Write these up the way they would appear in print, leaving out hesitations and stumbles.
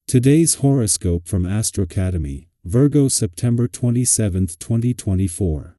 Today's horoscope from Astrocademy, Virgo September 27, 2024.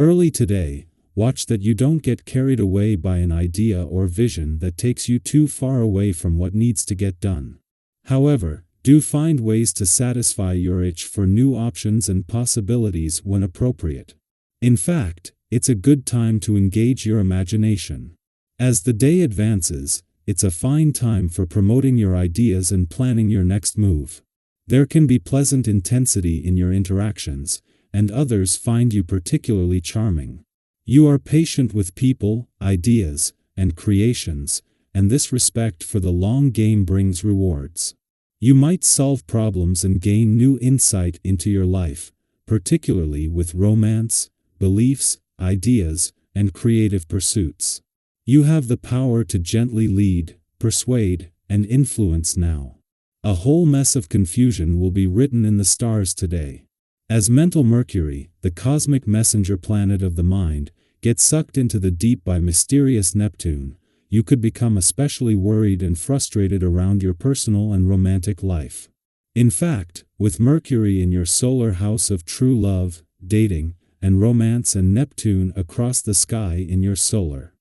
Early today, watch that you don't get carried away by an idea or vision that takes you too far away from what needs to get done. However, do find ways to satisfy your itch for new options and possibilities when appropriate. In fact, it's a good time to engage your imagination. As the day advances, it's a fine time for promoting your ideas and planning your next move. There can be pleasant intensity in your interactions, and others find you particularly charming. You are patient with people, ideas, and creations, and this respect for the long game brings rewards. You might solve problems and gain new insight into your life, particularly with romance, beliefs, ideas, and creative pursuits. You have the power to gently lead, persuade, and influence now. A whole mess of confusion will be written in the stars today. As mental Mercury, the cosmic messenger planet of the mind, gets sucked into the deep by mysterious Neptune, you could become especially worried and frustrated around your personal and romantic life. In fact, with Mercury in your solar house of true love, dating, and romance and Neptune across the sky in your solar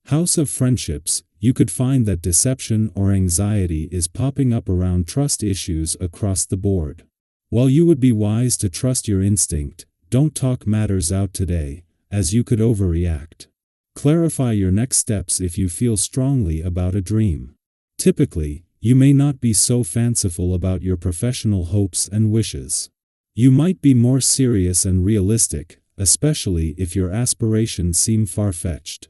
house of friendships, you could find that deception or anxiety is popping up around trust issues across the board. While you would be wise to trust your instinct, don't talk matters out today, as you could overreact. Clarify your next steps if you feel strongly about a dream. Typically, you may not be so fanciful about your professional hopes and wishes. You might be more serious and realistic, especially if your aspirations seem far-fetched.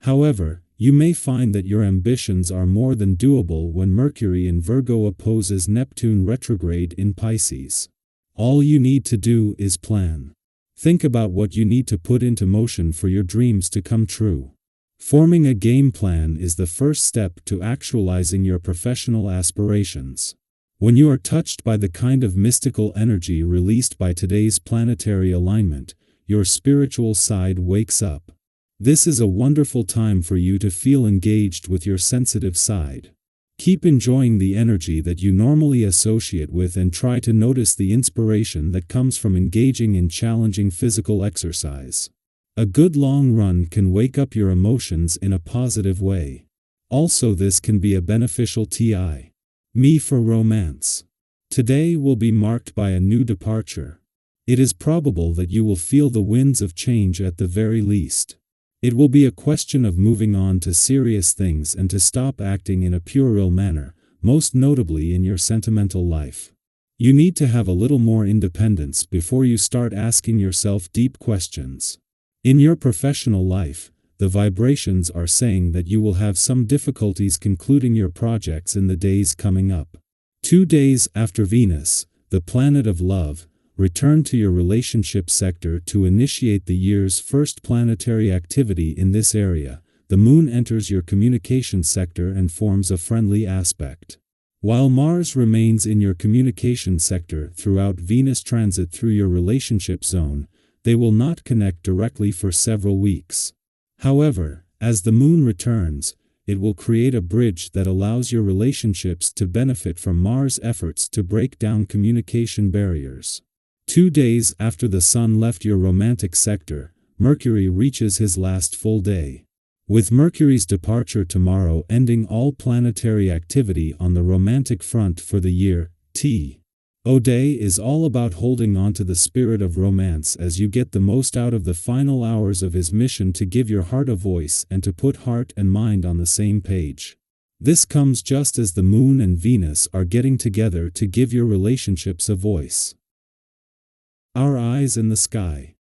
However, you may find that your ambitions are more than doable when Mercury in Virgo opposes Neptune retrograde in Pisces. All you need to do is plan. Think about what you need to put into motion for your dreams to come true. Forming a game plan is the first step to actualizing your professional aspirations. When you are touched by the kind of mystical energy released by today's planetary alignment, your spiritual side wakes up. This is a wonderful time for you to feel engaged with your sensitive side. Keep enjoying the energy that you normally associate with and try to notice the inspiration that comes from engaging in challenging physical exercise. A good long run can wake up your emotions in a positive way. Also, this can be a beneficial time for romance. Today will be marked by a new departure. It is probable that you will feel the winds of change at the very least. It will be a question of moving on to serious things and to stop acting in a puerile manner, most notably in your sentimental life. You need to have a little more independence before you start asking yourself deep questions. In your professional life, the vibrations are saying that you will have some difficulties concluding your projects in the days coming up. 2 days after Venus, the planet of love, return to your relationship sector to initiate the year's first planetary activity in this area. The moon enters your communication sector and forms a friendly aspect. While Mars remains in your communication sector throughout Venus transit through your relationship zone, they will not connect directly for several weeks. However, as the moon returns, it will create a bridge that allows your relationships to benefit from Mars' efforts to break down communication barriers. 2 days after the Sun left your romantic sector, Mercury reaches his last full day. With Mercury's departure tomorrow ending all planetary activity on the romantic front for the year, Day is all about holding on to the spirit of romance as you get the most out of the final hours of his mission to give your heart a voice and to put heart and mind on the same page. This comes just as the Moon and Venus are getting together to give your relationships a voice. Our eyes in the sky.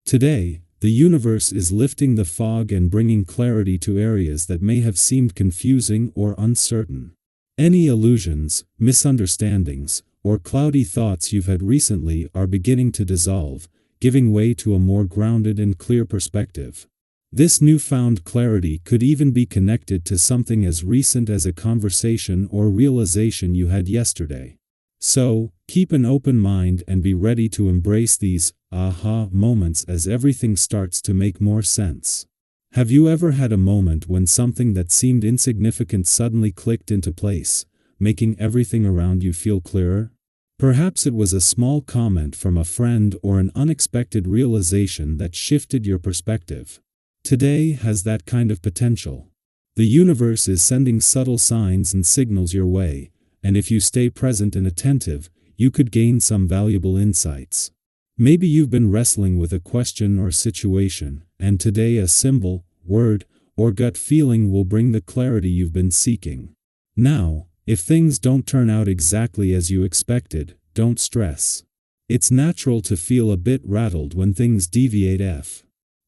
Today, the universe is lifting the fog and bringing clarity to areas that may have seemed confusing or uncertain. Any illusions, misunderstandings, or cloudy thoughts you've had recently are beginning to dissolve, giving way to a more grounded and clear perspective. This newfound clarity could even be connected to something as recent as a conversation or realization you had yesterday. So, keep an open mind and be ready to embrace these aha moments as everything starts to make more sense. Have you ever had a moment when something that seemed insignificant suddenly clicked into place, making everything around you feel clearer? Perhaps it was a small comment from a friend or an unexpected realization that shifted your perspective. Today has that kind of potential. The universe is sending subtle signs and signals your way, and if you stay present and attentive, you could gain some valuable insights. Maybe you've been wrestling with a question or situation, and today a symbol, word, or gut feeling will bring the clarity you've been seeking. Now, if things don't turn out exactly as you expected, don't stress. It's natural to feel a bit rattled when things deviate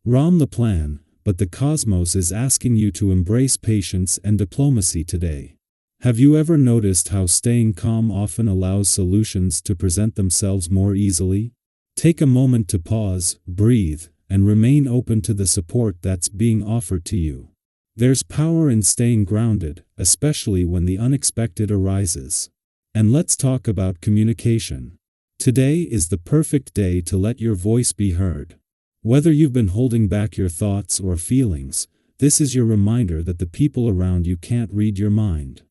from the plan, but the cosmos is asking you to embrace patience and diplomacy today. Have you ever noticed how staying calm often allows solutions to present themselves more easily? Take a moment to pause, breathe, and remain open to the support that's being offered to you. There's power in staying grounded, especially when the unexpected arises. And let's talk about communication. Today is the perfect day to let your voice be heard. Whether you've been holding back your thoughts or feelings, this is your reminder that the people around you can't read your mind.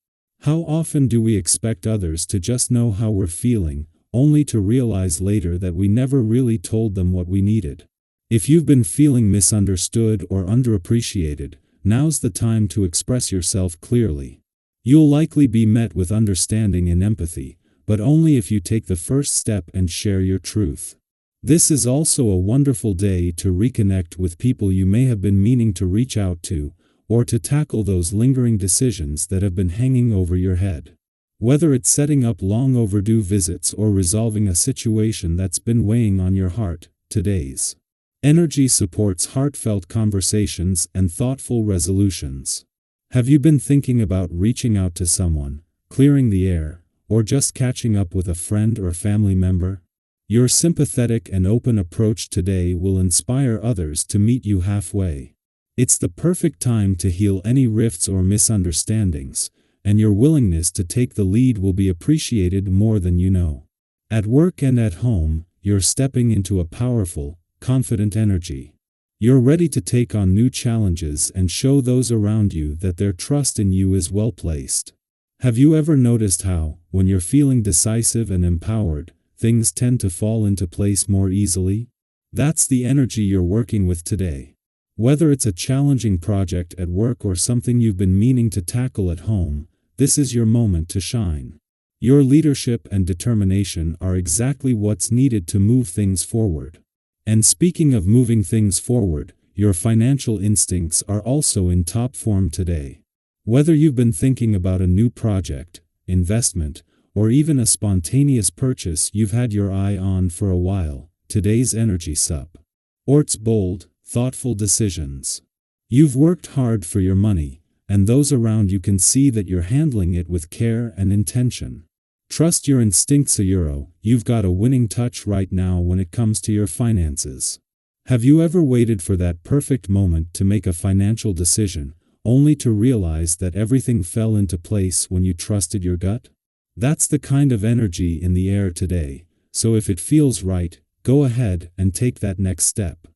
How often do we expect others to just know how we're feeling, only to realize later that we never really told them what we needed? If you've been feeling misunderstood or underappreciated, now's the time to express yourself clearly. You'll likely be met with understanding and empathy, but only if you take the first step and share your truth. This is also a wonderful day to reconnect with people you may have been meaning to reach out to, or to tackle those lingering decisions that have been hanging over your head. Whether it's setting up long overdue visits or resolving a situation that's been weighing on your heart, today's energy supports heartfelt conversations and thoughtful resolutions. Have you been thinking about reaching out to someone, clearing the air, or just catching up with a friend or family member? Your sympathetic and open approach today will inspire others to meet you halfway. It's the perfect time to heal any rifts or misunderstandings, and your willingness to take the lead will be appreciated more than you know. At work and at home, you're stepping into a powerful, confident energy. You're ready to take on new challenges and show those around you that their trust in you is well placed. Have you ever noticed how, when you're feeling decisive and empowered, things tend to fall into place more easily? That's the energy you're working with today. Whether it's a challenging project at work or something you've been meaning to tackle at home, this is your moment to shine. Your leadership and determination are exactly what's needed to move things forward. And speaking of moving things forward, your financial instincts are also in top form today. Whether you've been thinking about a new project, investment, or even a spontaneous purchase you've had your eye on for a while, today's energy supports bold, thoughtful decisions. You've worked hard for your money, and those around you can see that you're handling it with care and intention. Trust your instincts. You've got a winning touch right now when it comes to your finances. Have you ever waited for that perfect moment to make a financial decision, only to realize that everything fell into place when you trusted your gut? That's the kind of energy in the air today, so if it feels right, go ahead and take that next step.